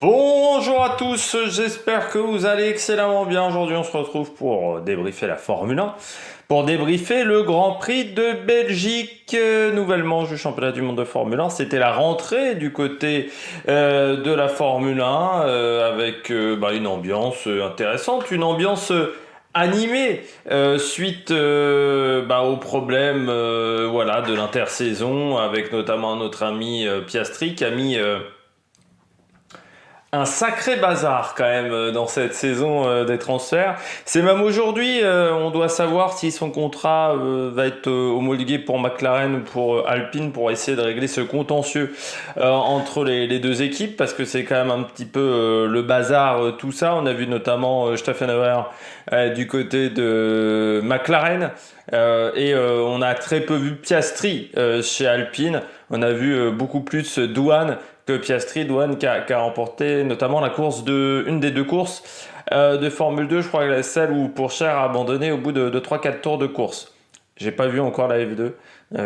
Bonjour à tous, j'espère que vous allez excellemment bien. Aujourd'hui, on se retrouve pour débriefer la Formule 1, pour débriefer le Grand Prix de Belgique, nouvellement du championnat du monde de Formule 1. C'était la rentrée du côté de la Formule 1 avec une ambiance intéressante, une ambiance animée suite aux problèmes de l'intersaison avec notamment notre ami Piastri qui a mis un sacré bazar quand même dans cette saison des transferts. C'est même aujourd'hui, on doit savoir si son contrat va être homologué pour McLaren ou pour Alpine pour essayer de régler ce contentieux entre les deux équipes parce que c'est quand même un petit peu le bazar tout ça. On a vu notamment Steffenauer du côté de McLaren et on a très peu vu Piastri chez Alpine. On a vu beaucoup plus Douane que Piastri, Douane qui a remporté notamment la course une des deux courses de Formule 2, je crois que celle où Pourchaire a abandonné au bout de 3-4 tours de course. J'ai pas vu encore la F2,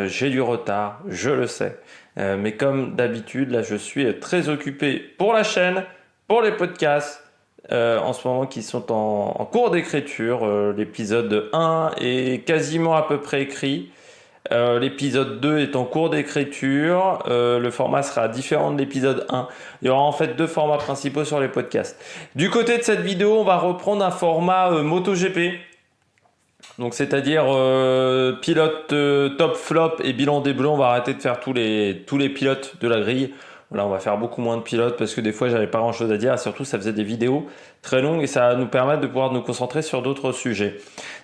j'ai du retard, je le sais. Mais comme d'habitude, là je suis très occupé pour la chaîne, pour les podcasts, en ce moment qui sont en cours d'écriture. L'épisode 1 est quasiment à peu près écrit. L'épisode 2 est en cours d'écriture. Le format sera différent de l'épisode 1. Il y aura en fait deux formats principaux sur les podcasts. Du côté de cette vidéo, on va reprendre un format MotoGP. Donc c'est-à-dire pilote top flop et bilan des bleus. On va arrêter de faire tous les pilotes de la grille. Là, on va faire beaucoup moins de pilotes parce que des fois, j'avais pas grand-chose à dire. Et surtout, ça faisait des vidéos très longues et ça va nous permettre de pouvoir nous concentrer sur d'autres sujets.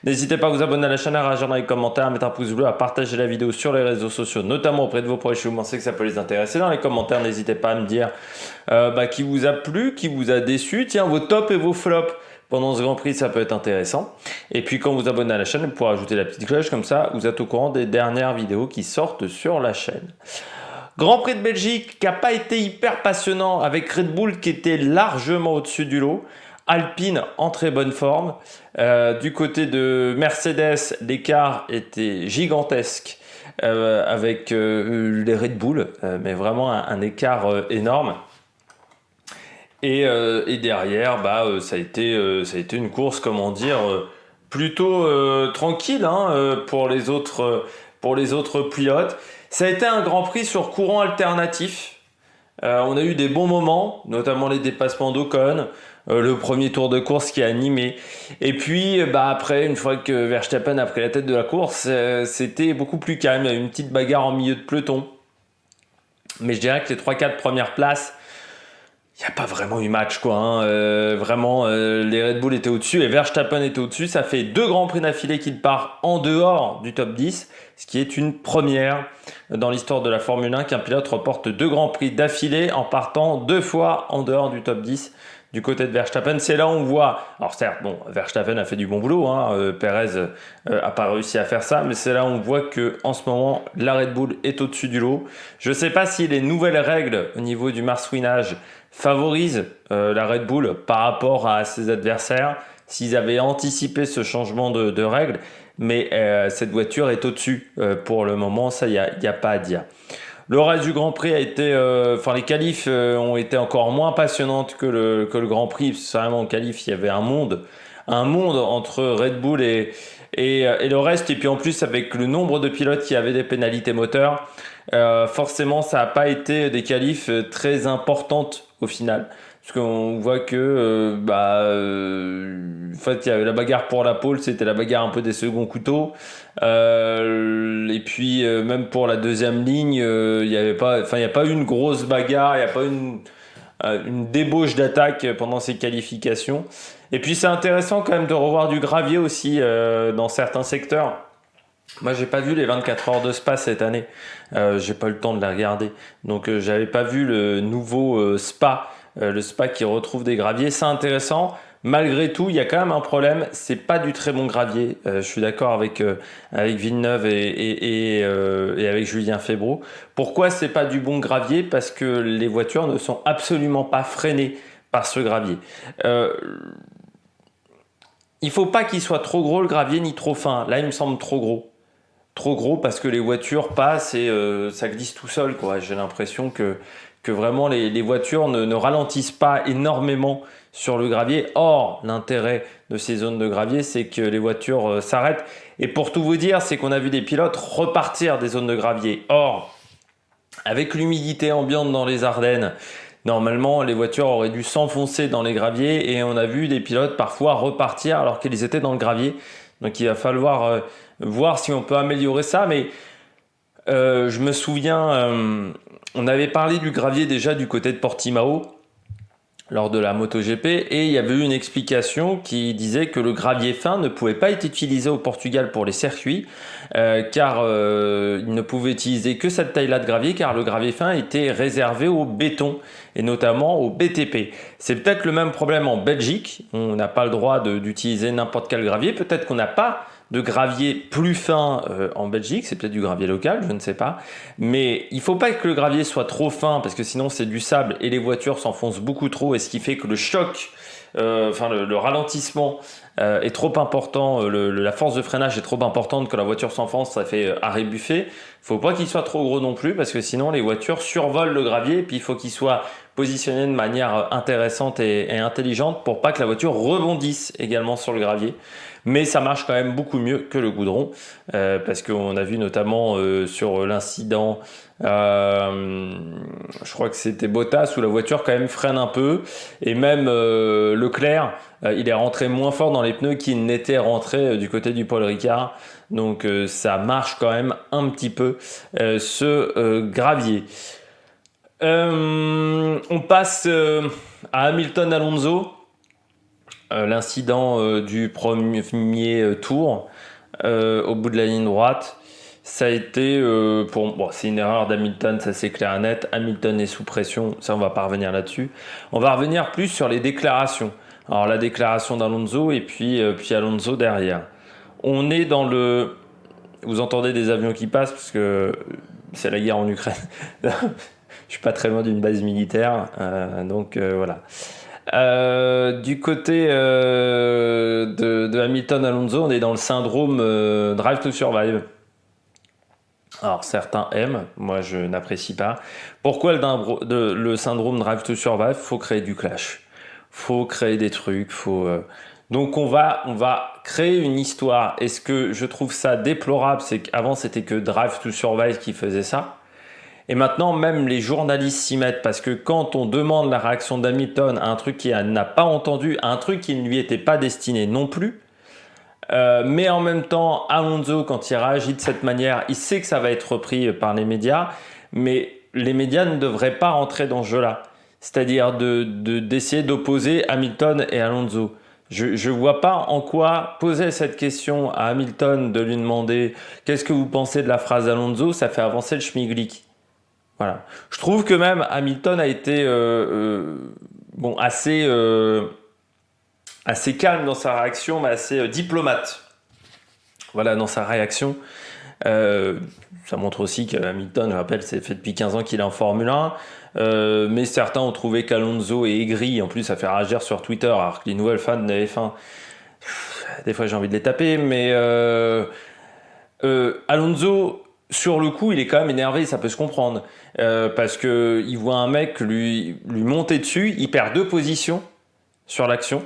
N'hésitez pas à vous abonner à la chaîne, à réagir dans les commentaires, à mettre un pouce bleu, à partager la vidéo sur les réseaux sociaux, notamment auprès de vos proches si vous pensez que ça peut les intéresser. Dans les commentaires, n'hésitez pas à me dire qui vous a plu, qui vous a déçu. Tiens, vos tops et vos flops pendant ce Grand Prix, ça peut être intéressant. Et puis quand vous vous abonnez à la chaîne, vous pourrez ajouter la petite cloche, comme ça vous êtes au courant des dernières vidéos qui sortent sur la chaîne. Grand Prix de Belgique qui n'a pas été hyper passionnant avec Red Bull qui était largement au-dessus du lot. Alpine en très bonne forme. Du côté de Mercedes, l'écart était gigantesque avec les Red Bull, mais vraiment un écart énorme. Et derrière, ça a été une course, comment dire, plutôt tranquille pour les autres pilotes. Ça a été un Grand Prix sur courant alternatif. On a eu des bons moments, notamment les dépassements d'Ocon, le premier tour de course qui a animé. Et puis après, une fois que Verstappen a pris la tête de la course, c'était beaucoup plus calme. Il y a eu une petite bagarre en milieu de peloton. Mais je dirais que les 3-4 premières places, il n'y a pas vraiment eu match quoi. Vraiment, les Red Bull étaient au-dessus et Verstappen était au-dessus. Ça fait deux grands prix d'affilée qu'il part en dehors du top 10, ce qui est une première dans l'histoire de la Formule 1 qu'un pilote remporte deux grands prix d'affilée en partant deux fois en dehors du top 10. Du côté de Verstappen, c'est là où on voit. Alors certes, Verstappen a fait du bon boulot, Perez a pas réussi à faire ça, mais c'est là où on voit que en ce moment la Red Bull est au-dessus du lot. Je ne sais pas si les nouvelles règles au niveau du marsouinage favorisent la Red Bull par rapport à ses adversaires, s'ils avaient anticipé ce changement de règles, mais cette voiture est au-dessus pour le moment, ça il y a pas à dire. Le reste du Grand Prix a été, les qualifs ont été encore moins passionnantes que le Grand Prix. Vraiment, en qualif, il y avait un monde entre Red Bull et le reste. Et puis en plus, avec le nombre de pilotes qui avaient des pénalités moteurs, forcément, ça n'a pas été des qualifs très importantes au final. Parce qu'on voit que en fait, il y avait la bagarre pour la pole, c'était la bagarre un peu des seconds couteaux. Et puis même pour la deuxième ligne, il n'y a pas eu une grosse bagarre, il n'y a pas eu une débauche d'attaque pendant ces qualifications. Et puis c'est intéressant quand même de revoir du gravier aussi dans certains secteurs. Moi, j'ai pas vu les 24 heures de Spa cette année. J'ai pas eu le temps de la regarder. Donc, j'avais pas vu le nouveau Spa, le Spa qui retrouve des graviers. C'est intéressant. Malgré tout, il y a quand même un problème. C'est pas du très bon gravier. Je suis d'accord avec Villeneuve et avec Julien Febvre. Pourquoi c'est pas du bon gravier? Parce que les voitures ne sont absolument pas freinées par ce gravier. Il faut pas qu'il soit trop gros le gravier ni trop fin. Là, il me semble trop gros. Trop gros parce que les voitures passent et ça glisse tout seul quoi. J'ai l'impression que vraiment les voitures ne ralentissent pas énormément sur le gravier. Or, l'intérêt de ces zones de gravier, c'est que les voitures s'arrêtent. Et pour tout vous dire, c'est qu'on a vu des pilotes repartir des zones de gravier. Or, avec l'humidité ambiante dans les Ardennes, normalement, les voitures auraient dû s'enfoncer dans les graviers et on a vu des pilotes parfois repartir alors qu'ils étaient dans le gravier. Donc, il va falloir voir si on peut améliorer ça. Mais je me souviens, on avait parlé du gravier déjà du côté de Portimao lors de la MotoGP et il y avait eu une explication qui disait que le gravier fin ne pouvait pas être utilisé au Portugal pour les circuits car il ne pouvait utiliser que cette taille-là de gravier car le gravier fin était réservé au béton et notamment au BTP. C'est peut-être le même problème en Belgique, on n'a pas le droit d'utiliser n'importe quel gravier, peut-être qu'on n'a pas de gravier plus fin en Belgique, c'est peut-être du gravier local, je ne sais pas. Mais il ne faut pas que le gravier soit trop fin parce que sinon c'est du sable et les voitures s'enfoncent beaucoup trop et ce qui fait que le choc, le ralentissement est trop important, la force de freinage est trop importante que la voiture s'enfonce, ça fait arrêt buffet. Il ne faut pas qu'il soit trop gros non plus parce que sinon les voitures survolent le gravier et puis il faut qu'il soit positionné de manière intéressante et intelligente pour pas que la voiture rebondisse également sur le gravier. Mais ça marche quand même beaucoup mieux que le goudron parce qu'on a vu notamment sur l'incident, je crois que c'était Bottas où la voiture quand même freine un peu et même Leclerc, il est rentré moins fort dans les pneus qu'il n'était rentré du côté du Paul Ricard. Donc ça marche quand même un petit peu ce gravier. On passe à Hamilton-Alonso. L'incident du premier tour au bout de la ligne droite, ça a été c'est une erreur d'Hamilton, ça c'est clair et net. Hamilton est sous pression, ça on va pas revenir là-dessus. On va revenir plus sur les déclarations. Alors la déclaration d'Alonso et puis Alonso derrière. On est dans le... Vous entendez des avions qui passent parce que c'est la guerre en Ukraine. Je suis pas très loin d'une base militaire, donc voilà. Du côté de Hamilton Alonso, on est dans le syndrome Drive to Survive. Alors certains aiment, moi je n'apprécie pas. Pourquoi le syndrome Drive to Survive? Faut créer du clash, faut créer des trucs, donc on va créer une histoire. Et ce que je trouve ça déplorable, c'est qu'avant c'était que Drive to Survive qui faisait ça. Et maintenant, même les journalistes s'y mettent parce que quand on demande la réaction d'Hamilton à un truc qu'il n'a pas entendu, à un truc qui ne lui était pas destiné non plus, mais en même temps, Alonso, quand il réagit de cette manière, il sait que ça va être repris par les médias, mais les médias ne devraient pas rentrer dans ce jeu-là. C'est-à-dire d'essayer d'opposer Hamilton et Alonso. Je vois pas en quoi poser cette question à Hamilton, de lui demander « Qu'est-ce que vous pensez de la phrase d'Alonso ?» Ça fait avancer le schmilblick. Voilà. Je trouve que même Hamilton a été assez calme dans sa réaction, mais assez diplomate. Voilà, dans sa réaction. Ça montre aussi qu'Hamilton, je rappelle, c'est fait depuis 15 ans qu'il est en Formule 1. Mais certains ont trouvé qu'Alonso est aigri. En plus, ça fait réagir sur Twitter, alors que les nouvelles fans de F1, des fois j'ai envie de les taper. Mais Alonso, sur le coup, il est quand même énervé, ça peut se comprendre. Parce qu'il voit un mec lui monter dessus, il perd 2 positions sur l'action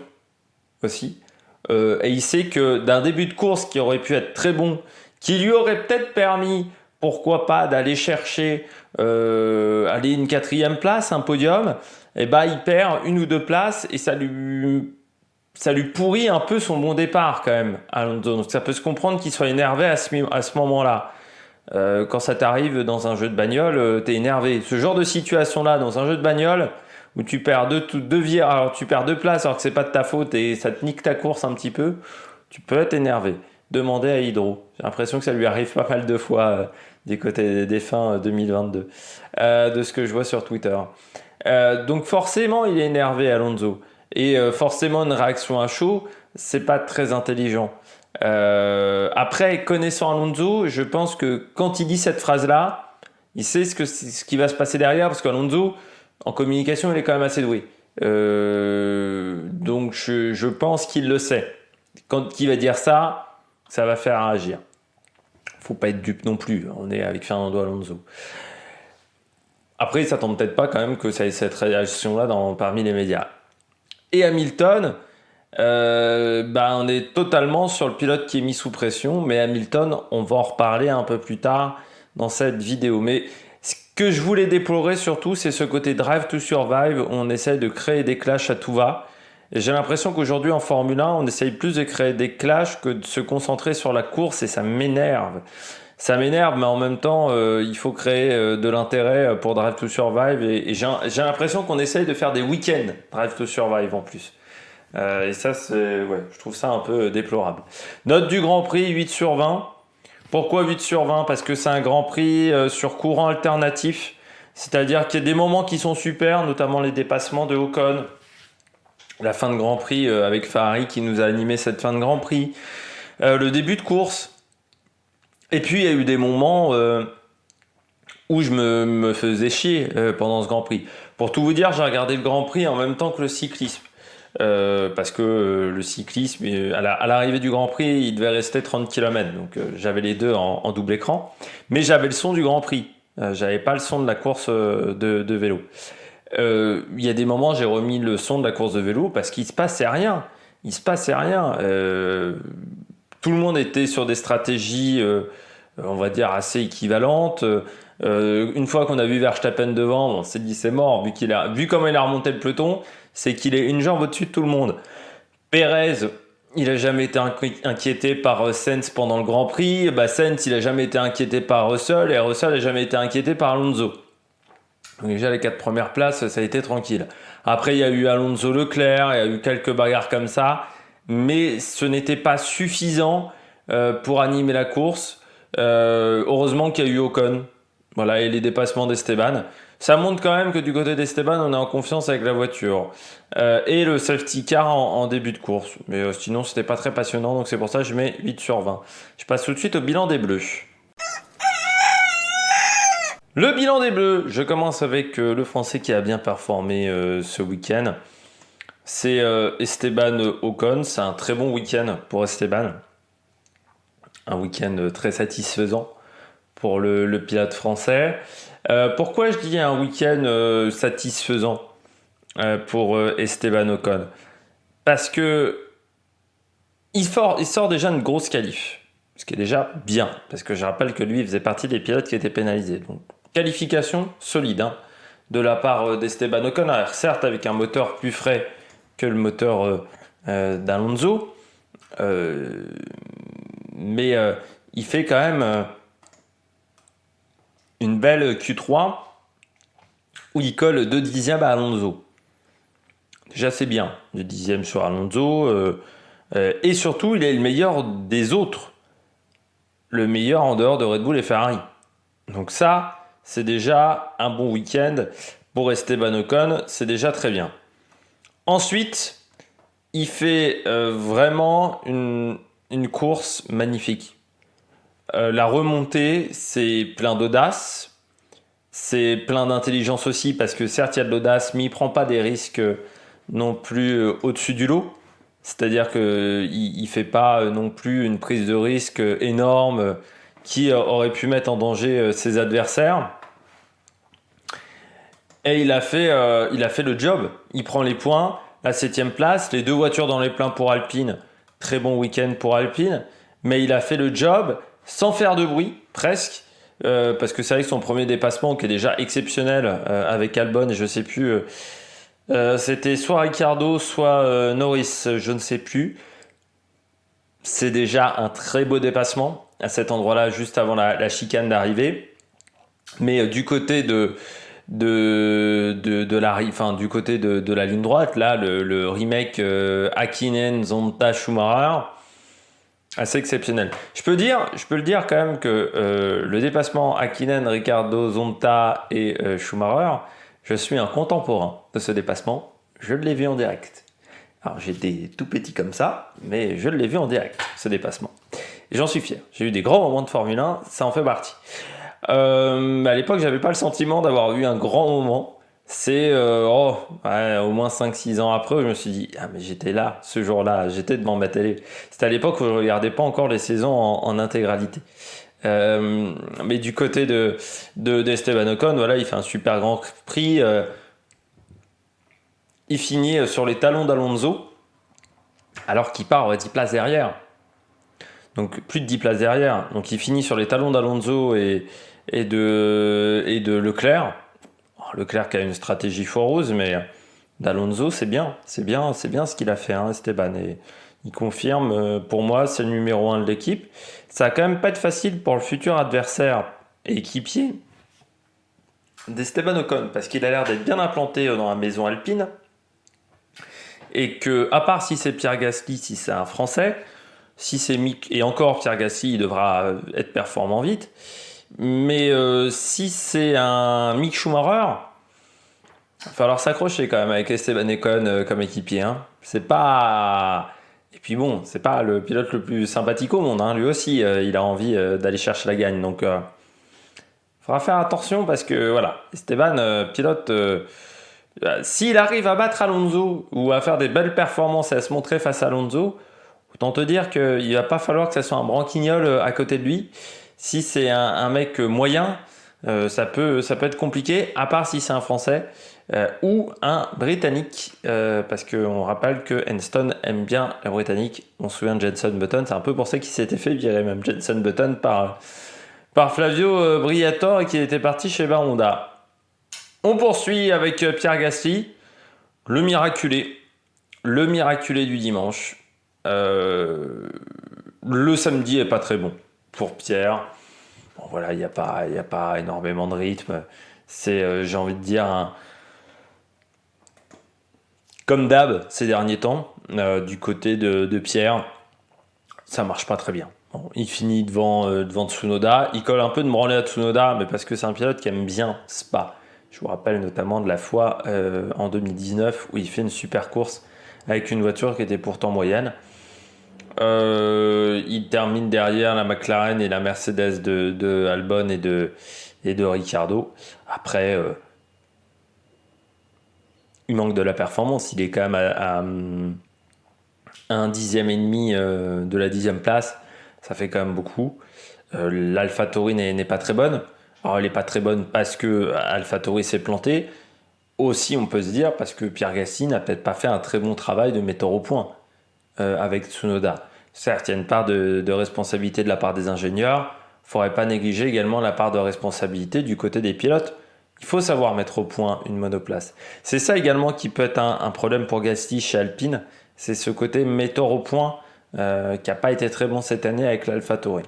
aussi. Et il sait que d'un début de course qui aurait pu être très bon, qui lui aurait peut-être permis, pourquoi pas, d'aller chercher aller une 4e place, un podium, et bah il perd 1 ou 2 places et ça lui pourrit un peu son bon départ quand même, Alonso. Donc ça peut se comprendre qu'il soit énervé à ce moment-là. Quand ça t'arrive dans un jeu de bagnole, t'es énervé. Ce genre de situation-là, dans un jeu de bagnole, où tu perds alors tu perds 2 places alors que c'est pas de ta faute et ça te nique ta course un petit peu, tu peux être énervé. Demandez à Hydro. J'ai l'impression que ça lui arrive pas mal de fois du côté des fins 2022, de ce que je vois sur Twitter. Donc forcément, il est énervé, Alonso. Et forcément, une réaction à chaud, c'est pas très intelligent. Après, connaissant Alonso, je pense que quand il dit cette phrase-là, il sait ce qui va se passer derrière, parce qu'Alonso, en communication, il est quand même assez doué. Donc je pense qu'il le sait. Quand il va dire ça, ça va faire réagir. Faut pas être dupe non plus, on est avec Fernando Alonso. Après, ça tombe peut-être pas quand même que ça ait cette réaction-là parmi les médias. Et Hamilton, on est totalement sur le pilote qui est mis sous pression, mais Hamilton, on va en reparler un peu plus tard dans cette vidéo. Mais ce que je voulais déplorer surtout, c'est ce côté Drive to Survive où on essaye de créer des clashs à tout va. Et j'ai l'impression qu'aujourd'hui en Formule 1, on essaye plus de créer des clashs que de se concentrer sur la course et ça m'énerve. Ça m'énerve, mais en même temps, il faut créer de l'intérêt pour Drive to Survive et j'ai l'impression qu'on essaye de faire des week-ends Drive to Survive en plus. Et ça, je trouve ça un peu déplorable. Note du Grand Prix, 8 sur 20. Pourquoi 8 sur 20? Parce que c'est un Grand Prix sur courant alternatif. C'est-à-dire qu'il y a des moments qui sont super, notamment les dépassements de Ocon. La fin de Grand Prix avec Ferrari qui nous a animé cette fin de Grand Prix. Le début de course. Et puis, il y a eu des moments où je me faisais chier pendant ce Grand Prix. Pour tout vous dire, j'ai regardé le Grand Prix en même temps que le cyclisme. Parce que le cyclisme, à l'arrivée du Grand Prix, il devait rester 30 km. Donc, j'avais les deux en double écran. Mais j'avais le son du Grand Prix. J'avais pas le son de la course de vélo. Il y a des moments, j'ai remis le son de la course de vélo parce qu'il se passait rien. Il se passait rien. Tout le monde était sur des stratégies, on va dire, assez équivalentes. Une fois qu'on a vu Verstappen devant, on s'est dit c'est mort. Vu comment il a remonté le peloton, c'est qu'il est une jambe au-dessus de tout le monde. Pérez, il n'a jamais été inquiété par Sainz pendant le Grand Prix. Sainz, il n'a jamais été inquiété par Russell. Et Russell n'a jamais été inquiété par Alonso. Donc déjà, les 4 premières places, ça a été tranquille. Après, il y a eu Alonso Leclerc, il y a eu quelques bagarres comme ça. Mais ce n'était pas suffisant pour animer la course. Heureusement qu'il y a eu Ocon. Voilà, et les dépassements d'Esteban. Ça montre quand même que du côté d'Esteban, on est en confiance avec la voiture. Et le safety car en début de course. Mais sinon, c'était pas très passionnant. Donc c'est pour ça que je mets 8 sur 20. Je passe tout de suite au bilan des Bleus. Le bilan des Bleus, je commence avec le Français qui a bien performé ce week-end. C'est Esteban Ocon. C'est un très bon week-end pour Esteban. Un week-end très satisfaisant pour le pilote français. Pourquoi je dis un week-end satisfaisant pour Esteban Ocon? Parce que il sort déjà une grosse qualif. Ce qui est déjà bien. Parce que je rappelle que lui, il faisait partie des pilotes qui étaient pénalisés. Donc, qualification solide de la part d'Esteban Ocon. Alors, certes, avec un moteur plus frais que le moteur d'Alonso. Mais il fait quand même une belle Q3 où il colle 2 dixièmes à Alonso. Déjà, c'est bien. 2 dixièmes sur Alonso. Et surtout, il est le meilleur des autres. Le meilleur en dehors de Red Bull et Ferrari. Donc ça, c'est déjà un bon week-end pour Esteban Ocon. C'est déjà très bien. Ensuite, il fait vraiment une course magnifique. La remontée, c'est plein d'audace. C'est plein d'intelligence aussi parce que certes, il y a de l'audace, mais il ne prend pas des risques non plus au-dessus du lot. C'est-à-dire qu'il ne fait pas non plus une prise de risque énorme qui aurait pu mettre en danger ses adversaires. Et il a fait le job. Il prend les points, la 7e place, les 2 voitures dans les pleins pour Alpine. Très bon week-end pour Alpine. Mais il a fait le job sans faire de bruit, presque. Parce que c'est vrai que son premier dépassement, qui est déjà exceptionnel avec Albon, et je ne sais plus... c'était soit Ricciardo, soit Norris, je ne sais plus. C'est déjà un très beau dépassement à cet endroit-là, juste avant la chicane d'arrivée. Mais du côté de la ligne droite, là, le remake Hakkinen, Zonta, Schumacher, assez exceptionnel. Je peux le dire quand même que le dépassement Hakkinen, Ricciardo, Zonta et Schumacher, je suis un contemporain de ce dépassement. Je l'ai vu en direct. Alors j'étais tout petit comme ça, mais je l'ai vu en direct, ce dépassement. Et j'en suis fier. J'ai eu des grands moments de Formule 1, ça en fait partie. À l'époque, j'avais pas le sentiment d'avoir eu un grand moment. C'est au moins 5-6 ans après, je me suis dit, ah mais j'étais là, ce jour-là, j'étais devant ma télé. C'était à l'époque où je regardais pas encore les saisons en intégralité. Mais du côté d'Esteban Ocon, voilà, il fait un super grand prix. Il finit sur les talons d'Alonso, alors qu'il part 10 places derrière. Donc plus de 10 places derrière. Donc il finit sur les talons d'Alonso et de Leclerc. Leclerc qui a une stratégie foireuse, mais d'Alonso, c'est bien ce qu'il a fait, hein, Esteban. Et il confirme, pour moi, c'est le numéro 1 de l'équipe. Ça va quand même pas être facile pour le futur adversaire et équipier d'Esteban Ocon, parce qu'il a l'air d'être bien implanté dans la maison alpine. Et que, à part si c'est Pierre Gasly, si c'est un Français, si c'est Mick, et encore Pierre Gasly, il devra être performant vite. Mais si c'est un Mick Schumacher, il va falloir s'accrocher quand même avec Esteban Ocon comme équipier. Hein. C'est pas. Et puis bon, c'est pas le pilote le plus sympathique au monde. Hein. Lui aussi, il a envie d'aller chercher la gagne. Donc, il faudra faire attention parce que voilà, Esteban, pilote. S'il arrive à battre Alonso ou à faire des belles performances et à se montrer face à Alonso, autant te dire qu'il va pas falloir que ça soit un branquignol à côté de lui. Si c'est un mec moyen, ça peut être compliqué, à part si c'est un Français ou un Britannique, parce qu'on rappelle que Henston aime bien les Britanniques. On se souvient de Jenson Button, c'est un peu pour ça qu'il s'était fait virer même Jenson Button par Flavio Briatore et qu'il était parti chez Honda. On poursuit avec Pierre Gasly, le miraculé du dimanche. Le samedi est pas très bon pour Pierre. Bon voilà, il y a pas énormément de rythme. C'est, j'ai envie de dire, comme d'hab ces derniers temps, du côté de Pierre, ça marche pas très bien. Bon, il finit devant Tsunoda. Il colle un peu de branlée à Tsunoda, mais parce que c'est un pilote qui aime bien Spa. Je vous rappelle notamment de la fois en 2019 où il fait une super course avec une voiture qui était pourtant moyenne. Il termine derrière la McLaren et la Mercedes de Albon et de Ricciardo. Après, il manque de la performance. Il est quand même à un dixième et demi de la 10e place. Ça fait quand même beaucoup. L'AlphaTauri n'est pas très bonne. Alors elle n'est pas très bonne parce que AlphaTauri s'est planté. Aussi, on peut se dire parce que Pierre Gasly n'a peut-être pas fait un très bon travail de metteur au point avec Tsunoda. Certes, il y a une part de responsabilité de la part des ingénieurs. Il ne faudrait pas négliger également la part de responsabilité du côté des pilotes. Il faut savoir mettre au point une monoplace. C'est ça également qui peut être un problème pour Gasly chez Alpine. C'est ce côté metteur au point qui n'a pas été très bon cette année avec l'AlphaTauri.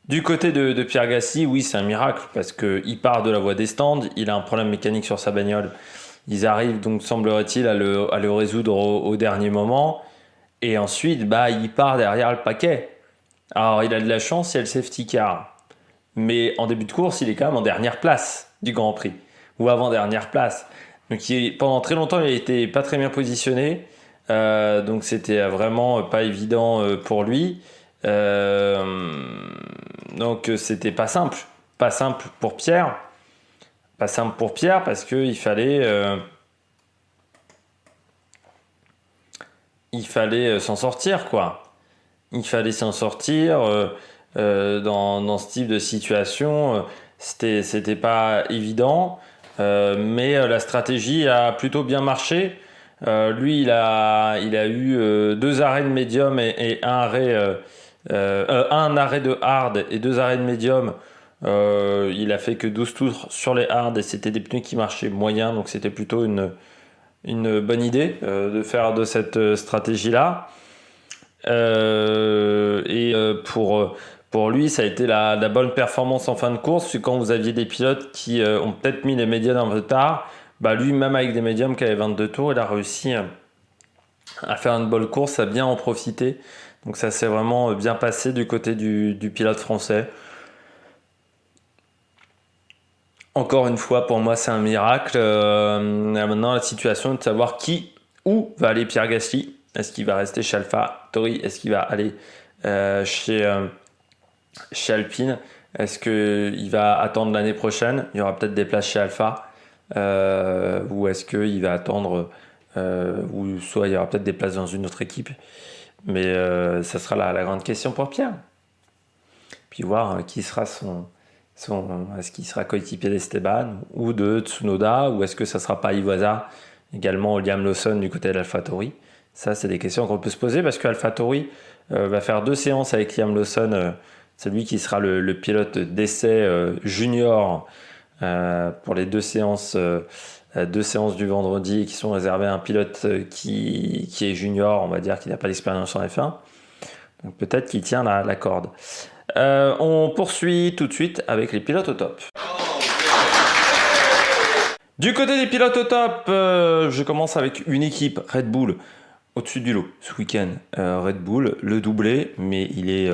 Du côté de Pierre Gasly, oui, c'est un miracle parce qu'il part de la voie des stands, il a un problème mécanique sur sa bagnole. Ils arrivent donc, semblerait-il, à le résoudre au dernier moment. Et ensuite, il part derrière le paquet. Alors, il a de la chance, il y a le safety car. Mais en début de course, il est quand même en dernière place du Grand Prix. Ou avant-dernière place. Donc, pendant très longtemps, il n'était pas très bien positionné. Donc, c'était vraiment pas évident pour lui. Donc c'était pas simple pour Pierre, parce que il fallait s'en sortir quoi. Il fallait s'en sortir dans ce type de situation. C'était pas évident, mais la stratégie a plutôt bien marché. Lui, il a eu 2 arrêts de médium et un arrêt de hard et 2 arrêts de médium. Il a fait que 12 tours sur les hard et c'était des pneus qui marchaient moyen, donc c'était plutôt une bonne idée de faire de cette stratégie-là. Pour lui, ça a été la bonne performance en fin de course, parce que quand vous aviez des pilotes qui ont peut-être mis les médiums un peu tard, lui, même avec des médiums qui avaient 22 tours, il a réussi à faire une bonne course, à bien en profiter. Donc ça s'est vraiment bien passé du côté du pilote français. Encore une fois, pour moi, c'est un miracle. Maintenant, la situation est de savoir où va aller Pierre Gasly. Est-ce qu'il va rester chez AlphaTauri? Est-ce qu'il va aller chez Alpine? Est-ce qu'il va attendre l'année prochaine? Il y aura peut-être des places chez Alpha. Ou est-ce qu'il va attendre ou soit il y aura peut-être des places dans une autre équipe. Mais ça sera la grande question pour Pierre. puis voir qui sera est-ce qu'il sera coéquipier d'Esteban ou de Tsunoda, ou est-ce que ça sera pas Iwasa, également Liam Lawson du côté de l'AlphaTauri. Ça, c'est des questions qu'on peut se poser parce qu'AlphaTauri va faire 2 séances avec Liam Lawson. C'est lui qui sera le pilote d'essai junior pour les 2 séances du vendredi, qui sont réservées à un pilote qui est junior, on va dire, qui n'a pas d'expérience en F1. Donc peut-être qu'il tient la corde. On poursuit tout de suite avec les pilotes au top. Du côté des pilotes au top, je commence avec une équipe, Red Bull, au-dessus du lot ce week-end. Red Bull, le doublé, mais il est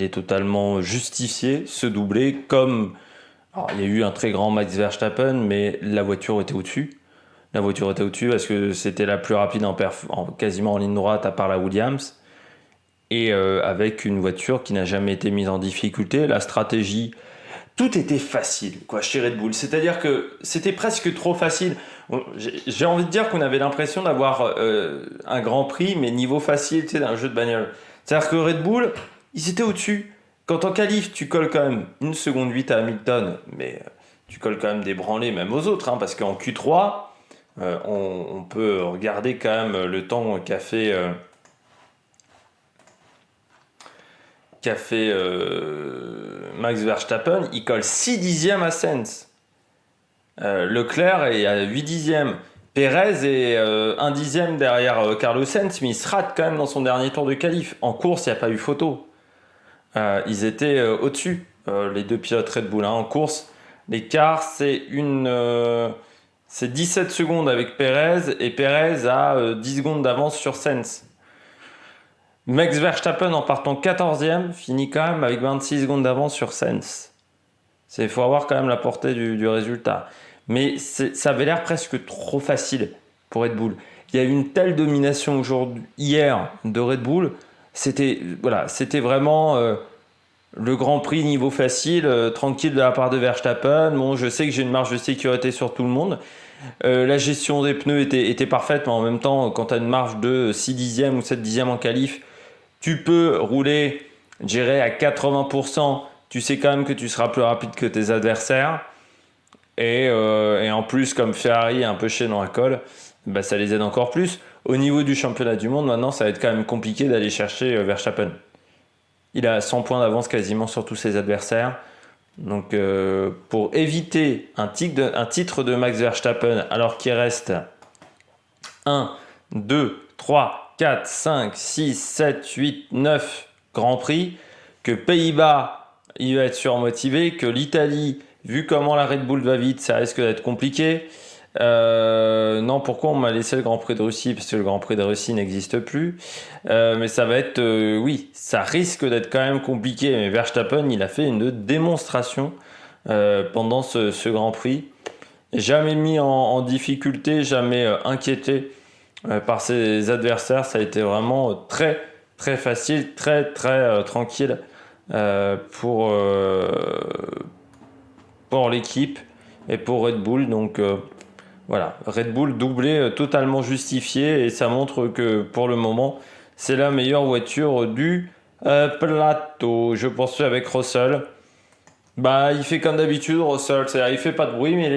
totalement justifié, ce doublé, comme... Alors, il y a eu un très grand Max Verstappen, mais la voiture était au-dessus. La voiture était au-dessus parce que c'était la plus rapide quasiment en ligne droite, à part la Williams. Et avec une voiture qui n'a jamais été mise en difficulté. La stratégie, tout était facile quoi, chez Red Bull. C'est-à-dire que c'était presque trop facile. J'ai envie de dire qu'on avait l'impression d'avoir un Grand Prix, mais niveau facile, tu sais, d'un jeu de bagnole. C'est-à-dire que Red Bull, ils étaient au-dessus. Quand en qualif, tu colles quand même 1 seconde 8 à Hamilton, mais tu colles quand même des branlées même aux autres, parce qu'en Q3, on peut regarder quand même le temps qu'a fait Max Verstappen. Il colle 6 dixièmes à Sainz. Leclerc est à 8 dixièmes. Perez est 1 dixième derrière Carlos Sainz, mais il se rate quand même dans son dernier tour de qualif. En course, il n'y a pas eu photo. Ils étaient au-dessus, les 2 pilotes Red Bull. En course, l'écart, c'est 17 secondes avec Perez, et Perez a 10 secondes d'avance sur Sainz. Max Verstappen, en partant 14e, finit quand même avec 26 secondes d'avance sur Sainz. Il faut avoir quand même la portée du résultat. Mais ça avait l'air presque trop facile pour Red Bull. Il y a eu une telle domination hier de Red Bull. C'était vraiment le Grand Prix niveau facile, tranquille de la part de Verstappen. Bon, je sais que j'ai une marge de sécurité sur tout le monde. La gestion des pneus était parfaite, mais en même temps, quand tu as une marge de 6 dixièmes ou 7 dixièmes en qualif, tu peux rouler, je dirais, à 80%. Tu sais quand même que tu seras plus rapide que tes adversaires. Et en plus, comme Ferrari est un peu chier dans la colle, bah, ça les aide encore plus. Au niveau du championnat du monde, maintenant, ça va être quand même compliqué d'aller chercher Verstappen. Il a 100 points d'avance quasiment sur tous ses adversaires. Donc, pour éviter un titre de Max Verstappen, alors qu'il reste 1, 2, 3, 4, 5, 6, 7, 8, 9 Grands Prix, que Pays-Bas, il va être surmotivé, que l'Italie, vu comment la Red Bull va vite, ça risque d'être compliqué. Non, pourquoi on m'a laissé le Grand Prix de Russie? Parce que le Grand Prix de Russie n'existe plus. Mais ça va être... oui, ça risque d'être quand même compliqué. Mais Verstappen, il a fait une démonstration pendant ce Grand Prix. Jamais mis en difficulté, jamais inquiété par ses adversaires. Ça a été vraiment très, très facile, très, très tranquille pour l'équipe et pour Red Bull. Donc... voilà, Red Bull doublé totalement justifié, et ça montre que pour le moment, c'est la meilleure voiture du plateau. Je poursuis avec Russell. Bah, il fait comme d'habitude, Russell, c'est-à-dire il fait pas de bruit, mais il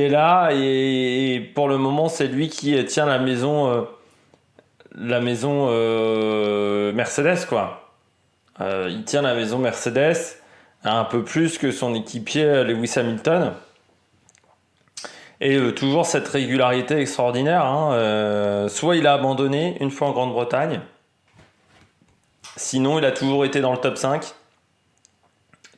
est là. Et pour le moment, c'est lui qui tient la maison Mercedes, quoi. Il tient la maison Mercedes un peu plus que son équipier Lewis Hamilton. Et toujours cette régularité extraordinaire. Soit il a abandonné une fois en Grande-Bretagne, sinon il a toujours été dans le top 5.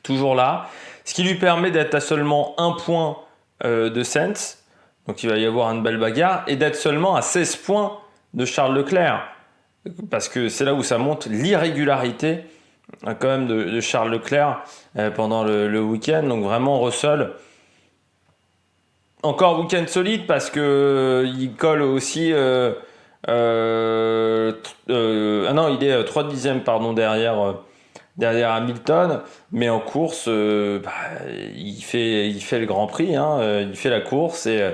Toujours là. Ce qui lui permet d'être à seulement 1 point de Sainz. Donc il va y avoir une belle bagarre. Et d'être seulement à 16 points de Charles Leclerc. Parce que c'est là où ça montre l'irrégularité quand même de Charles Leclerc pendant le week-end. Donc vraiment Russell... encore week-end solide parce que il colle aussi. Il est 3 dixièmes derrière Hamilton, mais en course, il fait le Grand Prix, il fait la course et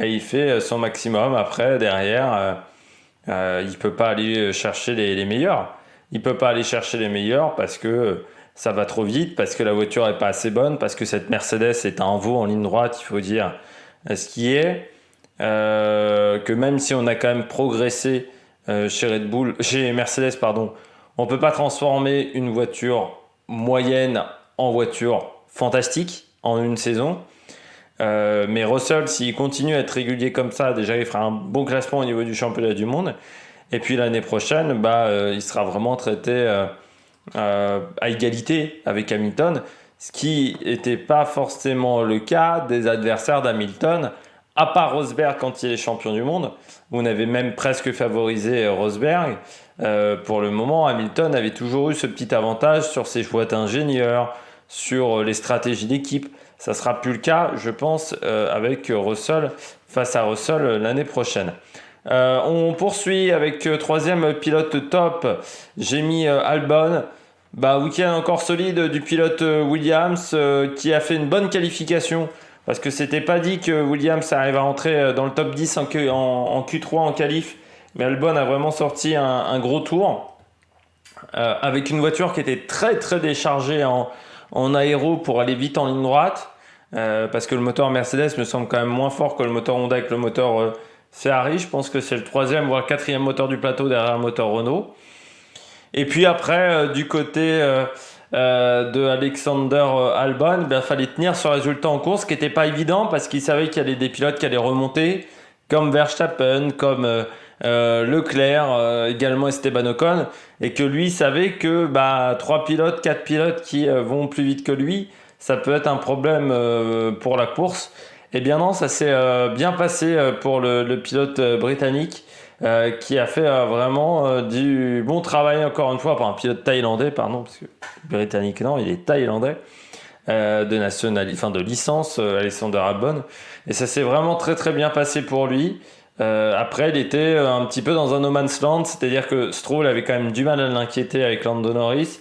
il fait son maximum. Après, derrière, il peut pas aller chercher les meilleurs. il peut pas aller chercher les meilleurs parce que ça va trop vite, parce que la voiture est pas assez bonne, parce que cette Mercedes est un veau en ligne droite, il faut dire ce qui est. Que même si on a quand même progressé chez Mercedes, pardon, on peut pas transformer une voiture moyenne en voiture fantastique en une saison. Mais Russell, s'il continue à être régulier comme ça, déjà il fera un bon classement au niveau du championnat du monde. Et puis l'année prochaine, il sera vraiment traité à égalité avec Hamilton, ce qui n'était pas forcément le cas des adversaires d'Hamilton, à part Rosberg quand il est champion du monde. On avait même presque favorisé Rosberg. Pour le moment, Hamilton avait toujours eu ce petit avantage sur ses choix d'ingénieur, sur les stratégies d'équipe. Ça ne sera plus le cas, je pense, avec Russell, face à Russell l'année prochaine. On poursuit avec troisième pilote top. J'ai mis Albon. Week-end encore solide du pilote Williams qui a fait une bonne qualification. Parce que c'était pas dit que Williams arrive à entrer dans le top 10 en Q3 en qualif. Mais Albon a vraiment sorti un gros tour. Avec une voiture qui était très très déchargée en aéro pour aller vite en ligne droite. Parce que le moteur Mercedes me semble quand même moins fort que le moteur Honda et que le moteur Ferrari. Je pense que c'est le troisième voire quatrième moteur du plateau derrière le moteur Renault. Et puis après, du côté de Alexander Albon, il fallait tenir ce résultat en course, qui n'était pas évident parce qu'il savait qu'il y avait des pilotes qui allaient remonter, comme Verstappen, comme Leclerc, également Esteban Ocon, et que lui savait que 3 pilotes, 4 pilotes qui vont plus vite que lui, ça peut être un problème pour la course. Eh bien non, ça s'est bien passé pour le pilote britannique. Qui a fait vraiment du bon travail encore une fois, un pilote thaïlandais, pardon, parce que britannique non, il est thaïlandais, de licence, Alexander Albon, et ça s'est vraiment très très bien passé pour lui. Après, il était un petit peu dans un no man's land, c'est-à-dire que Stroll avait quand même du mal à l'inquiéter avec Lando Norris,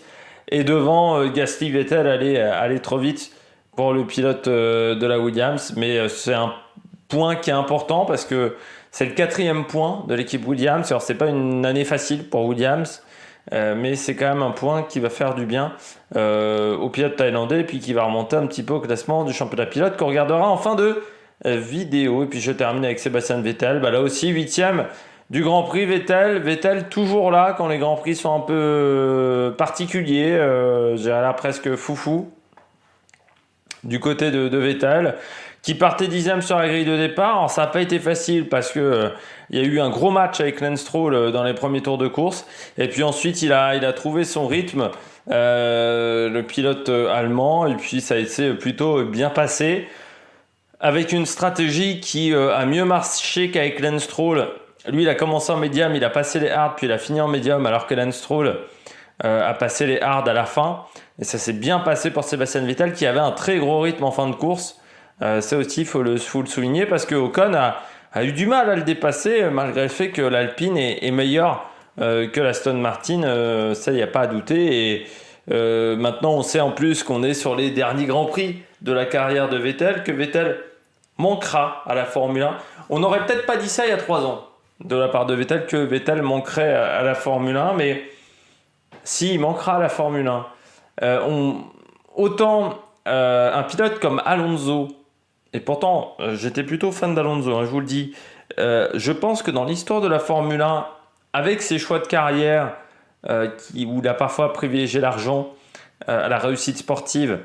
et devant Gasly, Vettel allait trop vite pour le pilote de la Williams, mais c'est un point qui est important parce que c'est le 4e point de l'équipe Williams. Alors c'est pas une année facile pour Williams, mais c'est quand même un point qui va faire du bien au pilote thaïlandais et puis qui va remonter un petit peu au classement du championnat pilote qu'on regardera en fin de vidéo. Et puis je termine avec Sébastien Vettel. Là aussi 8e du Grand Prix Vettel toujours là quand les Grands Prix sont un peu particuliers. J'ai l'air presque foufou du côté de Vettel, qui partait 10e sur la grille de départ. Alors ça n'a pas été facile parce que il y a eu un gros match avec Lance Stroll dans les premiers tours de course. Et puis ensuite, il a trouvé son rythme, le pilote allemand. Et puis ça a été plutôt bien passé, avec une stratégie qui a mieux marché qu'avec Lance Stroll. Lui, il a commencé en médium, il a passé les hards, puis il a fini en médium, alors que Lance Stroll a passé les hards à la fin. Et ça s'est bien passé pour Sébastien Vettel, qui avait un très gros rythme en fin de course. Ça aussi, il faut le souligner, parce que Ocon a eu du mal à le dépasser, malgré le fait que l'Alpine est meilleure que l'Aston Martin. Ça, il n'y a pas à douter. Et maintenant, on sait en plus qu'on est sur les derniers Grands Prix de la carrière de Vettel, que Vettel manquera à la Formule 1. On n'aurait peut-être pas dit ça il y a 3 ans, de la part de Vettel, que Vettel manquerait à la Formule 1, mais si, il manquera à la Formule 1. Autant un pilote comme Alonso, et pourtant j'étais plutôt fan d'Alonso, je vous le dis, je pense que dans l'histoire de la Formule 1, avec ses choix de carrière, où il a parfois privilégié l'argent à la réussite sportive,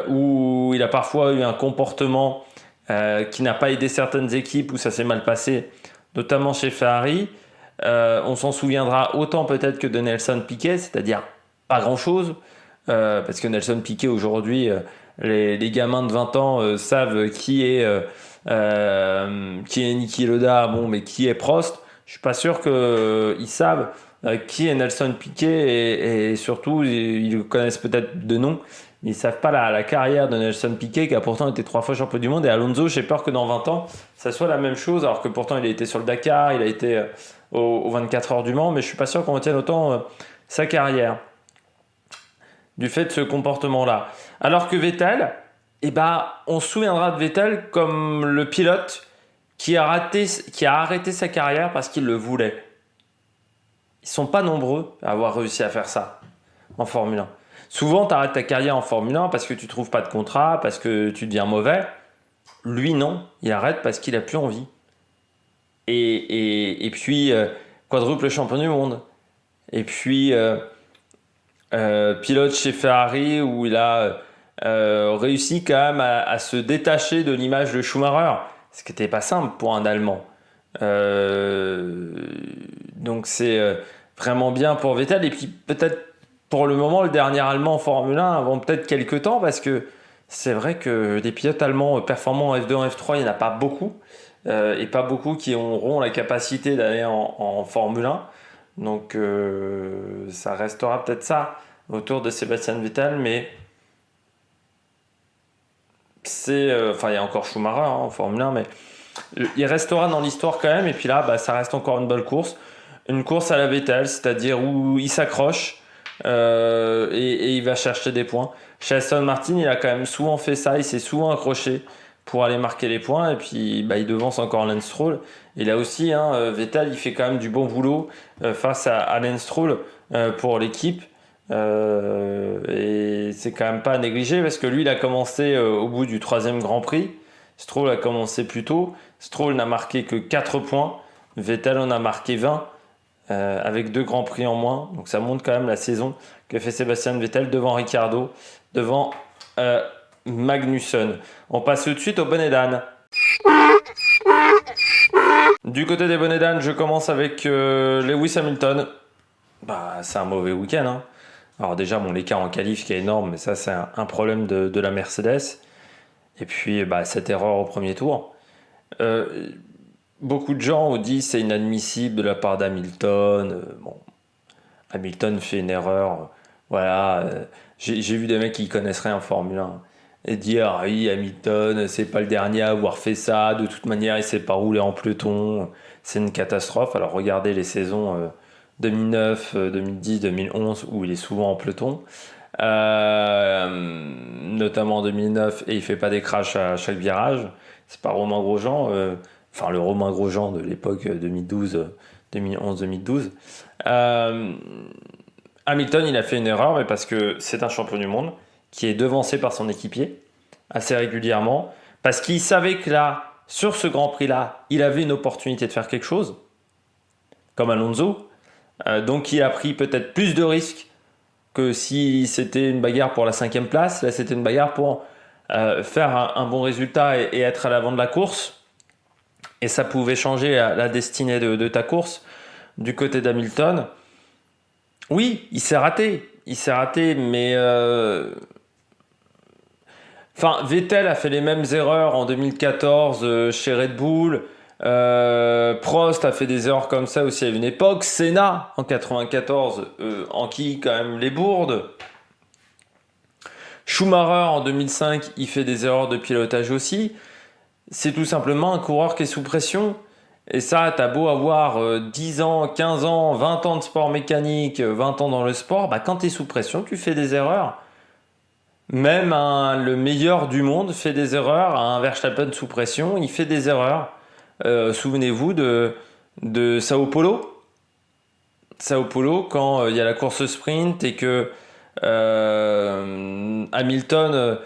où il a parfois eu un comportement qui n'a pas aidé certaines équipes, où ça s'est mal passé, notamment chez Ferrari, on s'en souviendra autant peut-être que de Nelson Piquet, c'est-à-dire pas grand-chose, parce que Nelson Piquet aujourd'hui, les gamins de 20 ans savent qui est Niki Lauda, mais qui est Prost. Je suis pas sûr qu'ils savent qui est Nelson Piquet, et surtout ils le connaissent peut-être de nom, mais ils savent pas la carrière de Nelson Piquet, qui a pourtant été 3 fois champion du monde. Et Alonso, j'ai peur que dans 20 ans ça soit la même chose, alors que pourtant il a été sur le Dakar, il a été aux 24 heures du Mans, mais je suis pas sûr qu'on retienne autant sa carrière du fait de ce comportement-là. Alors que Vettel, on se souviendra de Vettel comme le pilote qui a arrêté sa carrière parce qu'il le voulait. Ils sont pas nombreux à avoir réussi à faire ça en Formule 1. Souvent, tu arrêtes ta carrière en Formule 1 parce que tu trouves pas de contrat, parce que tu deviens mauvais. Lui, non. Il arrête parce qu'il a plus envie. Et puis, quadruple champion du monde. Et puis, pilote chez Ferrari où il a réussi quand même à se détacher de l'image de Schumacher. Ce qui n'était pas simple pour un Allemand. Donc c'est vraiment bien pour Vettel. Et puis peut-être pour le moment le dernier Allemand en Formule 1 avant peut-être quelques temps parce que c'est vrai que des pilotes allemands performants en F2, en F3, il n'y en a pas beaucoup. Et pas beaucoup qui auront la capacité d'aller en Formule 1. Donc ça restera peut-être ça autour de Sébastien Vettel, mais c'est... Enfin, il y a encore Schumacher en Formule 1, mais il restera dans l'histoire quand même. Et puis là, ça reste encore une belle course. Une course à la Vettel, c'est-à-dire où il s'accroche et il va chercher des points. Chez Aston Martin, il a quand même souvent fait ça. Il s'est souvent accroché pour aller marquer les points. Et puis, il devance encore Lance Stroll. Et là aussi, Vettel, il fait quand même du bon boulot face à Lance Stroll pour l'équipe. Et c'est quand même pas à négliger parce que lui, il a commencé au bout du 3e Grand Prix. Stroll a commencé plus tôt. Stroll n'a marqué que 4 points. Vettel en a marqué 20 avec 2 Grands Prix en moins. Donc ça montre quand même la saison que fait Sébastien Vettel devant Ricciardo, devant Magnussen. On passe tout de suite au bonnet d'âne. Du côté des bonnets d'âne, je commence avec Lewis Hamilton. C'est un mauvais week-end. Hein. Alors déjà, l'écart en qualif qui est énorme, mais ça c'est un problème de la Mercedes. Et puis cette erreur au premier tour. Beaucoup de gens ont dit c'est inadmissible de la part d'Hamilton. Hamilton fait une erreur. Voilà. J'ai vu des mecs qui connaissent rien en Formule 1 et dire ah oui Hamilton c'est pas le dernier à avoir fait ça. De toute manière il sait pas rouler en peloton. C'est une catastrophe. Alors regardez les saisons 2009, 2010, 2011 où il est souvent en peloton. Notamment en 2009 et il fait pas des crashs à chaque virage. C'est pas Romain Grosjean. Enfin le Romain Grosjean de l'époque 2012, 2011, 2012. Hamilton, il a fait une erreur, mais parce que c'est un champion du monde qui est devancé par son équipier assez régulièrement, parce qu'il savait que là, sur ce Grand Prix-là, il avait une opportunité de faire quelque chose, comme Alonso. Donc il a pris peut-être plus de risques que si c'était une bagarre pour la 5e place. Là, c'était une bagarre pour faire un bon résultat et être à l'avant de la course. Et ça pouvait changer la destinée de ta course. Du côté d'Hamilton, oui, il s'est raté. Il s'est raté, mais... Vettel a fait les mêmes erreurs en 2014 chez Red Bull. Prost a fait des erreurs comme ça aussi à une époque. Senna, en 94, enquille quand même les bourdes. Schumacher, en 2005, il fait des erreurs de pilotage aussi. C'est tout simplement un coureur qui est sous pression. Et ça, t'as beau avoir 10 ans, 15 ans, 20 ans de sport mécanique, 20 ans dans le sport, quand t'es sous pression, tu fais des erreurs. Même le meilleur du monde fait des erreurs. Un Verstappen sous pression, il fait des erreurs. Souvenez-vous de Sao Paulo. Sao Paulo, quand il y a la course sprint et que Hamilton...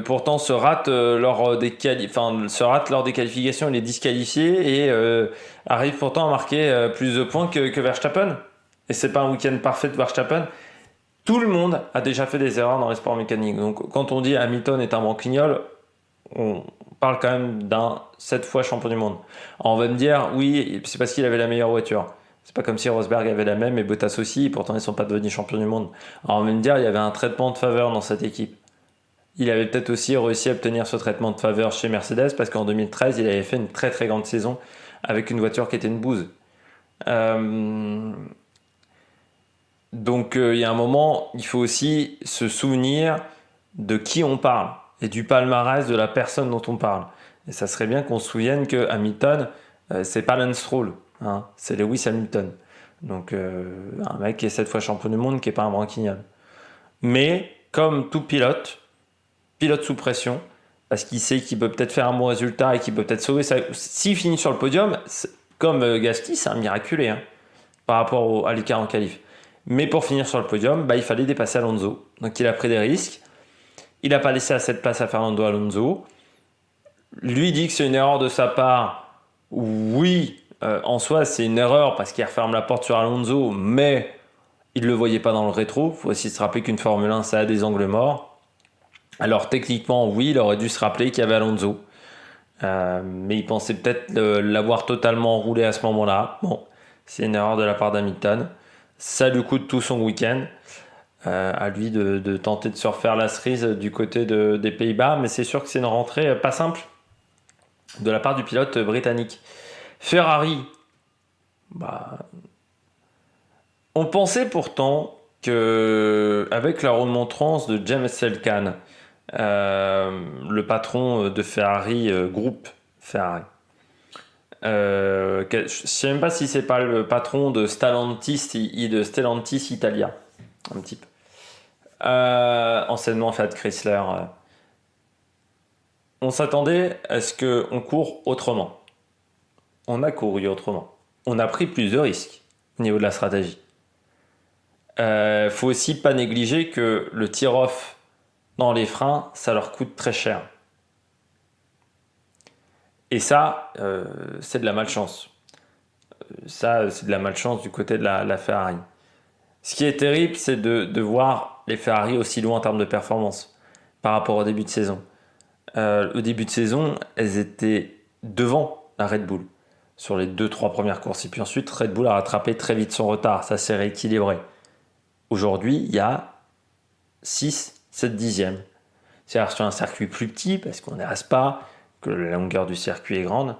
pourtant se rate lors des qualifications, il est disqualifié et arrive pourtant à marquer plus de points que Verstappen. Et c'est pas un week-end parfait de Verstappen. Tout le monde a déjà fait des erreurs dans les sports mécaniques. Donc quand on dit Hamilton est un branquignol, on parle quand même d'un 7 fois champion du monde. Alors on va me dire oui, c'est parce qu'il avait la meilleure voiture. C'est pas comme si Rosberg avait la même et Bottas aussi, et pourtant ils sont pas devenus champions du monde. Alors on va me dire il y avait un traitement de faveur dans cette équipe. Il avait peut-être aussi réussi à obtenir ce traitement de faveur chez Mercedes parce qu'en 2013, il avait fait une très très grande saison avec une voiture qui était une bouse. Donc il y a un moment, il faut aussi se souvenir de qui on parle et du palmarès de la personne dont on parle. Et ça serait bien qu'on se souvienne que Hamilton, c'est pas Lance Stroll, hein, c'est Lewis Hamilton. Donc un mec qui est 7 fois champion du monde, qui est pas un branquignol. Mais comme tout pilote sous pression, parce qu'il sait qu'il peut peut-être faire un bon résultat et qu'il peut peut-être sauver sa... S'il finit sur le podium, comme Gasly, c'est un miraculé. Hein. par rapport à l'écart en qualif. Mais pour finir sur le podium, il fallait dépasser Alonso. Donc il a pris des risques. Il n'a pas laissé assez de place à Fernando Alonso. Lui dit que c'est une erreur de sa part. Oui, en soi, c'est une erreur parce qu'il referme la porte sur Alonso, mais il ne le voyait pas dans le rétro. Il faut aussi se rappeler qu'une Formule 1, ça a des angles morts. Alors techniquement, oui, il aurait dû se rappeler qu'il y avait Alonso. Mais il pensait peut-être l'avoir totalement roulé à ce moment-là. Bon, c'est une erreur de la part d'Hamilton. Ça lui coûte tout son week-end. À lui de tenter de se refaire la cerise du côté des Pays-Bas. Mais c'est sûr que c'est une rentrée pas simple de la part du pilote britannique. Ferrari, on pensait pourtant qu'avec la remontrance de James Elkann, le patron de Ferrari, groupe Ferrari, je ne sais même pas si c'est pas le patron de Stellantis Italia, un petit peu. Anciennement Fiat Chrysler. On s'attendait à ce qu'on court autrement. On a couru autrement. On a pris plus de risques au niveau de la stratégie. Faut aussi pas négliger que le tir-off dans les freins, ça leur coûte très cher. Et ça, c'est de la malchance. Ça, c'est de la malchance du côté de la Ferrari. Ce qui est terrible, c'est de voir les Ferrari aussi loin en termes de performance par rapport au début de saison. Au début de saison, elles étaient devant la Red Bull sur les 2-3 premières courses. Et puis ensuite, Red Bull a rattrapé très vite son retard. Ça s'est rééquilibré. Aujourd'hui, il y a 6-7 dixièmes. C'est-à-dire sur un circuit plus petit, parce qu'on est à Spa, que la longueur du circuit est grande,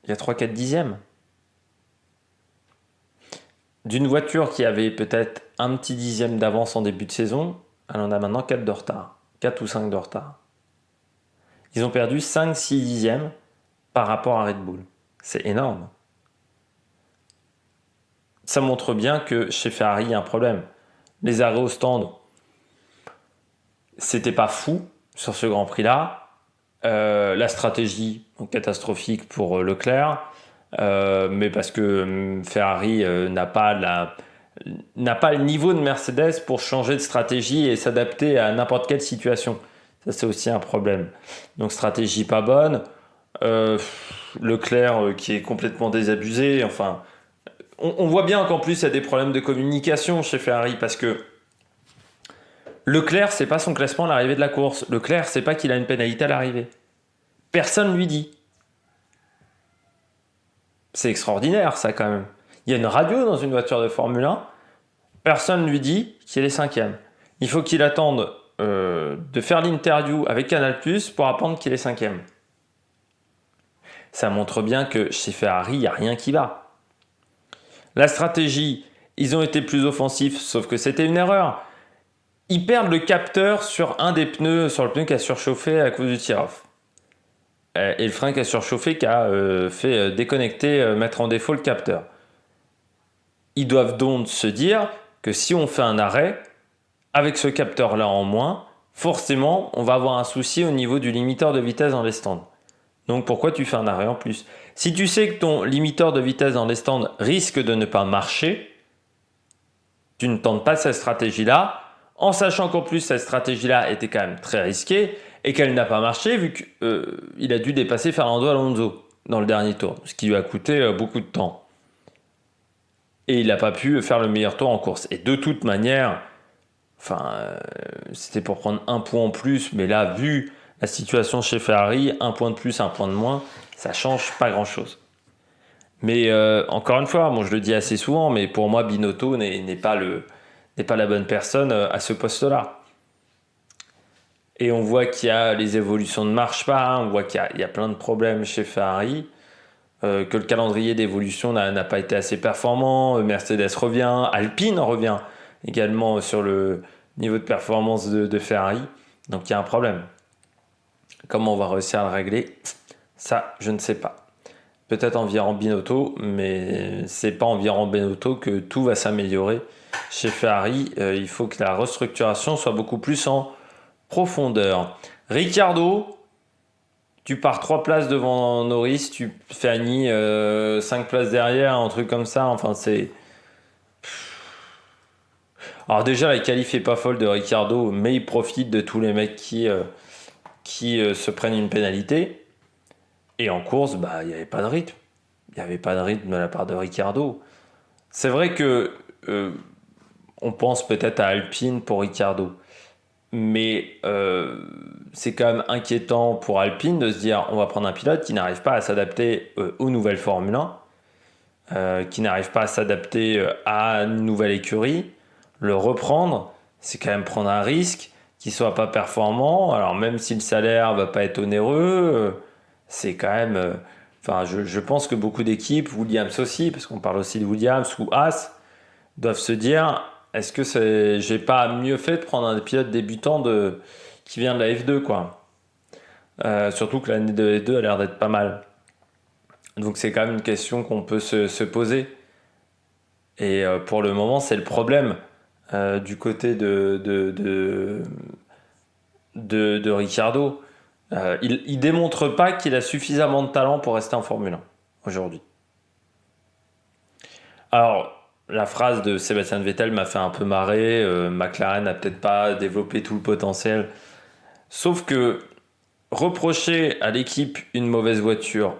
il y a 3-4 dixièmes. D'une voiture qui avait peut-être un petit dixième d'avance en début de saison, elle en a maintenant 4 de retard. 4 ou 5 de retard. Ils ont perdu 5-6 dixièmes par rapport à Red Bull. C'est énorme. Ça montre bien que chez Ferrari, il y a un problème. Les arrêts au stand, c'était pas fou sur ce Grand Prix-là. La stratégie, catastrophique pour Leclerc. Mais parce que Ferrari n'a pas le niveau de Mercedes pour changer de stratégie et s'adapter à n'importe quelle situation. Ça, c'est aussi un problème. Donc, stratégie pas bonne. Leclerc qui est complètement désabusé. Enfin, on voit bien qu'en plus, il y a des problèmes de communication chez Ferrari parce que Leclerc, c'est pas son classement à l'arrivée de la course. Leclerc, c'est pas qu'il a une pénalité à l'arrivée. Personne lui dit. C'est extraordinaire, ça, quand même. Il y a une radio dans une voiture de Formule 1. Personne ne lui dit qu'il est 5e. Il faut qu'il attende de faire l'interview avec Canal+ pour apprendre qu'il est 5e. Ça montre bien que chez Ferrari, il n'y a rien qui va. La stratégie, ils ont été plus offensifs, sauf que c'était une erreur. Ils perdent le capteur sur un des pneus, sur le pneu qui a surchauffé à cause du tir-off. Et le frein qui a surchauffé qui a fait déconnecter, mettre en défaut le capteur. Ils doivent donc se dire que si on fait un arrêt, avec ce capteur-là en moins, forcément, on va avoir un souci au niveau du limiteur de vitesse dans les stands. Donc pourquoi tu fais un arrêt en plus ? Si tu sais que ton limiteur de vitesse dans les stands risque de ne pas marcher, tu ne tentes pas cette stratégie-là, en sachant qu'en plus cette stratégie-là était quand même très risquée et qu'elle n'a pas marché vu qu'il a dû dépasser Fernando Alonso dans le dernier tour, ce qui lui a coûté beaucoup de temps. Et il n'a pas pu faire le meilleur tour en course. Et de toute manière, c'était pour prendre un point en plus, mais là, vu la situation chez Ferrari, un point de plus, un point de moins, ça change pas grand-chose. Mais encore une fois, je le dis assez souvent, mais pour moi, Binotto n'est pas la bonne personne à ce poste-là. Et on voit qu'il y a les évolutions ne marchent pas, on voit qu'il y a plein de problèmes chez Ferrari, que le calendrier d'évolution n'a pas été assez performant, Mercedes revient, Alpine revient également sur le niveau de performance de Ferrari. Donc il y a un problème. Comment on va réussir à le régler ? Ça, je ne sais pas. Peut-être en virant Binotto, mais c'est pas en virant Binotto que tout va s'améliorer chez Ferrari. Il faut que la restructuration soit beaucoup plus en profondeur. Ricciardo, Tu pars 3 places devant Norris, tu fais Annie 5 places derrière, un truc comme ça. Enfin, c'est. Alors, déjà, la qualif est pas folle de Ricciardo, mais il profite de tous les mecs qui se prennent une pénalité. Et en course, bah, il n'y avait pas de rythme. Il n'y avait pas de rythme de la part de Ricciardo. C'est vrai que on pense peut-être à Alpine pour Ricciardo. Mais c'est quand même inquiétant pour Alpine de se dire on va prendre un pilote qui n'arrive pas à s'adapter aux nouvelles Formule 1, qui n'arrive pas à s'adapter à une nouvelle écurie. Le reprendre, c'est quand même prendre un risque qu'il soit pas performant. Alors même si le salaire va pas être onéreux, c'est quand même. Enfin, je pense que beaucoup d'équipes, Williams aussi, parce qu'on parle aussi de Williams ou Haas, doivent se dire est-ce que j'ai pas mieux fait de prendre un pilote débutant qui vient de la F2 quoi. Surtout que l'année de F2 a l'air d'être pas mal. Donc c'est quand même une question qu'on peut se poser. Et pour le moment, c'est le problème du côté de Ricciardo. Il démontre pas qu'il a suffisamment de talent pour rester en Formule 1 aujourd'hui. Alors, la phrase de Sébastien Vettel m'a fait un peu marrer. McLaren n'a peut-être pas développé tout le potentiel. Sauf que reprocher à l'équipe une mauvaise voiture,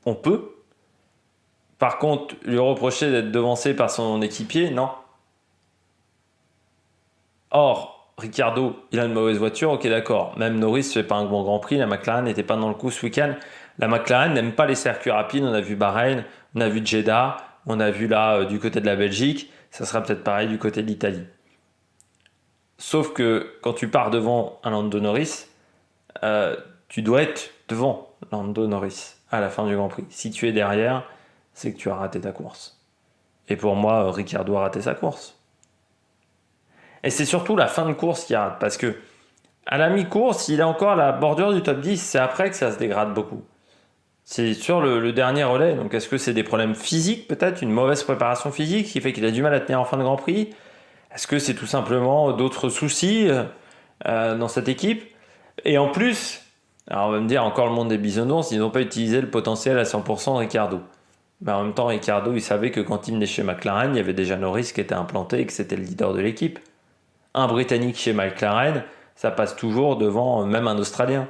on peut. Par contre, lui reprocher d'être devancé par son équipier, non. Or, Ricciardo, il a une mauvaise voiture, ok d'accord. Même Norris ne fait pas un bon Grand Prix, la McLaren n'était pas dans le coup ce week-end. La McLaren n'aime pas les circuits rapides, on a vu Bahreïn, on a vu Jeddah, on a vu là du côté de la Belgique, ça sera peut-être pareil du côté de l'Italie. Sauf que quand tu pars devant un Lando Norris, tu dois être devant Lando Norris à la fin du Grand Prix. Si tu es derrière, c'est que tu as raté ta course. Et pour moi, Ricciardo a raté sa course. Et c'est surtout la fin de course qui rate, parce que à la mi-course, il est encore à la bordure du top 10, c'est après que ça se dégrade beaucoup. C'est sur le dernier relais, donc est-ce que c'est des problèmes physiques peut-être, une mauvaise préparation physique qui fait qu'il a du mal à tenir en fin de Grand Prix? Est-ce que c'est tout simplement d'autres soucis dans cette équipe? Et en plus, alors on va me dire encore le monde des bisounours, ils n'ont pas utilisé le potentiel à 100% de Ricciardo. Mais en même temps, Ricciardo, il savait que quand il venait chez McLaren, il y avait déjà Norris qui était implanté et que c'était le leader de l'équipe. Un Britannique chez McLaren, ça passe toujours devant même un Australien.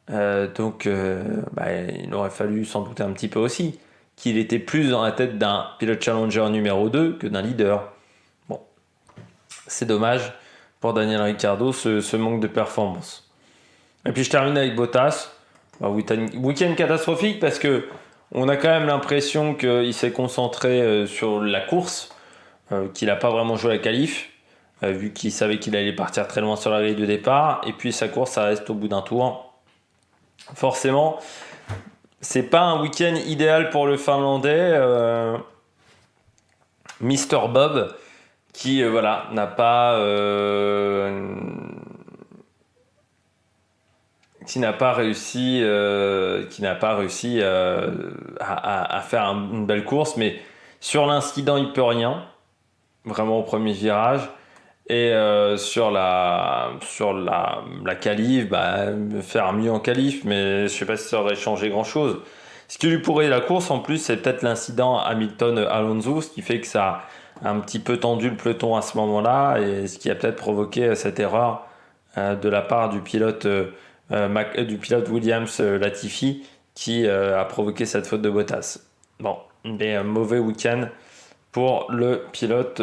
Donc, il aurait fallu s'en douter un petit peu aussi, qu'il était plus dans la tête d'un pilote challenger numéro 2 que d'un leader. Bon, c'est dommage pour Daniel Ricciardo, ce manque de performance. Et puis je termine avec Bottas. Week-end catastrophique parce que on a quand même l'impression qu'il s'est concentré sur la course, qu'il n'a pas vraiment joué la qualif, vu qu'il savait qu'il allait partir très loin sur la grille de départ. Et puis sa course, ça reste au bout d'un tour. Forcément, c'est pas un week-end idéal pour le Finlandais, Mr. Bob, qui n'a pas réussi à faire une belle course, mais sur l'incident il peut rien, vraiment au premier virage. Et sur la qualif, faire mieux en qualif, mais je sais pas si ça aurait changé grand chose. Ce qui lui pourrait la course en plus, c'est peut-être l'incident Hamilton-Alonso, ce qui fait que ça a un petit peu tendu le peloton à ce moment-là, et ce qui a peut-être provoqué cette erreur de la part du pilote Williams Latifi, qui a provoqué cette faute de Bottas. Bon, mais mauvais week-end pour le pilote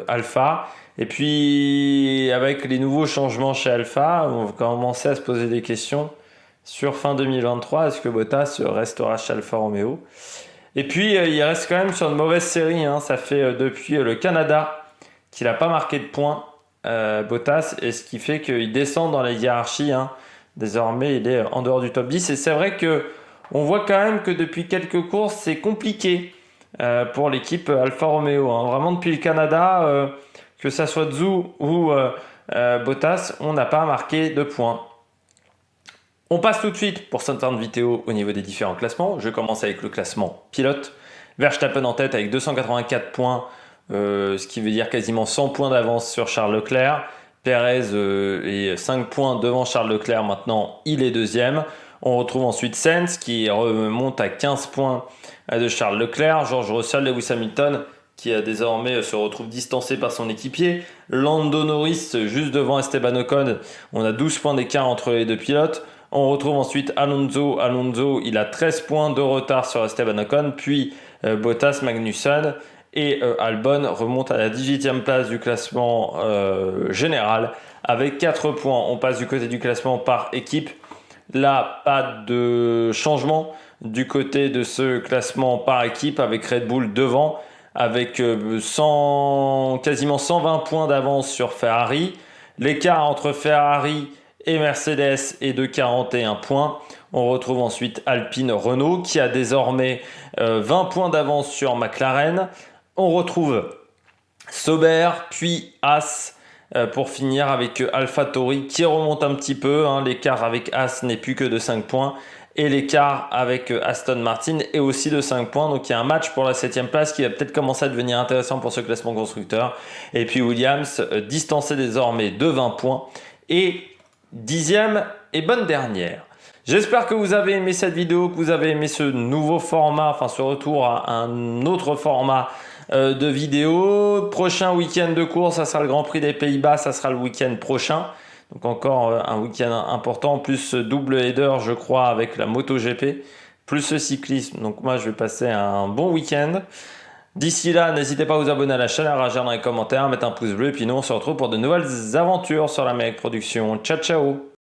Alpha. Et puis, avec les nouveaux changements chez Alpha, on va commencer à se poser des questions sur fin 2023. Est-ce que Bottas restera chez Alfa Romeo? Et puis, il reste quand même sur une mauvaise série. Ça fait depuis le Canada qu'il n'a pas marqué de points, Bottas, et ce qui fait qu'il descend dans la hiérarchie. Désormais, il est en dehors du top 10. Et c'est vrai qu'on voit quand même que depuis quelques courses, c'est compliqué pour l'équipe Alfa Romeo. Vraiment, depuis le Canada... que ça soit Zhou ou Bottas, on n'a pas marqué de points. On passe tout de suite pour cette fin de vidéo au niveau des différents classements. Je commence avec le classement pilote. Verstappen en tête avec 284 points, ce qui veut dire quasiment 100 points d'avance sur Charles Leclerc. Perez est 5 points devant Charles Leclerc. Maintenant, il est deuxième. On retrouve ensuite Sainz qui remonte à 15 points de Charles Leclerc. George Russell, Lewis Hamilton qui désormais se retrouve distancé par son équipier. Lando Norris juste devant Esteban Ocon. On a 12 points d'écart entre les deux pilotes. On retrouve ensuite Alonso. Alonso, il a 13 points de retard sur Esteban Ocon. Puis Bottas, Magnussen. Et Albon remonte à la 18e place du classement général avec 4 points. On passe du côté du classement par équipe. Là, pas de changement du côté de ce classement par équipe avec Red Bull devant avec quasiment 120 points d'avance sur Ferrari. L'écart entre Ferrari et Mercedes est de 41 points. On retrouve ensuite Alpine Renault qui a désormais 20 points d'avance sur McLaren. On retrouve Sauber, puis As pour finir avec AlphaTauri qui remonte un petit peu. L'écart avec As n'est plus que de 5 points. Et l'écart avec Aston Martin est aussi de 5 points. Donc il y a un match pour la 7e place qui va peut-être commencer à devenir intéressant pour ce classement constructeur. Et puis Williams distancé désormais de 20 points. Et 10e et bonne dernière. J'espère que vous avez aimé cette vidéo, que vous avez aimé ce nouveau format, enfin ce retour à un autre format de vidéo. Prochain week-end de course, ça sera le Grand Prix des Pays-Bas, ça sera le week-end prochain. Donc encore un week-end important, plus double header je crois avec la MotoGP, plus le cyclisme. Donc moi je vais passer un bon week-end. D'ici là, n'hésitez pas à vous abonner à la chaîne, à réagir dans les commentaires, à mettre un pouce bleu. Et puis nous on se retrouve pour de nouvelles aventures sur l'Amérique Production. Ciao ciao.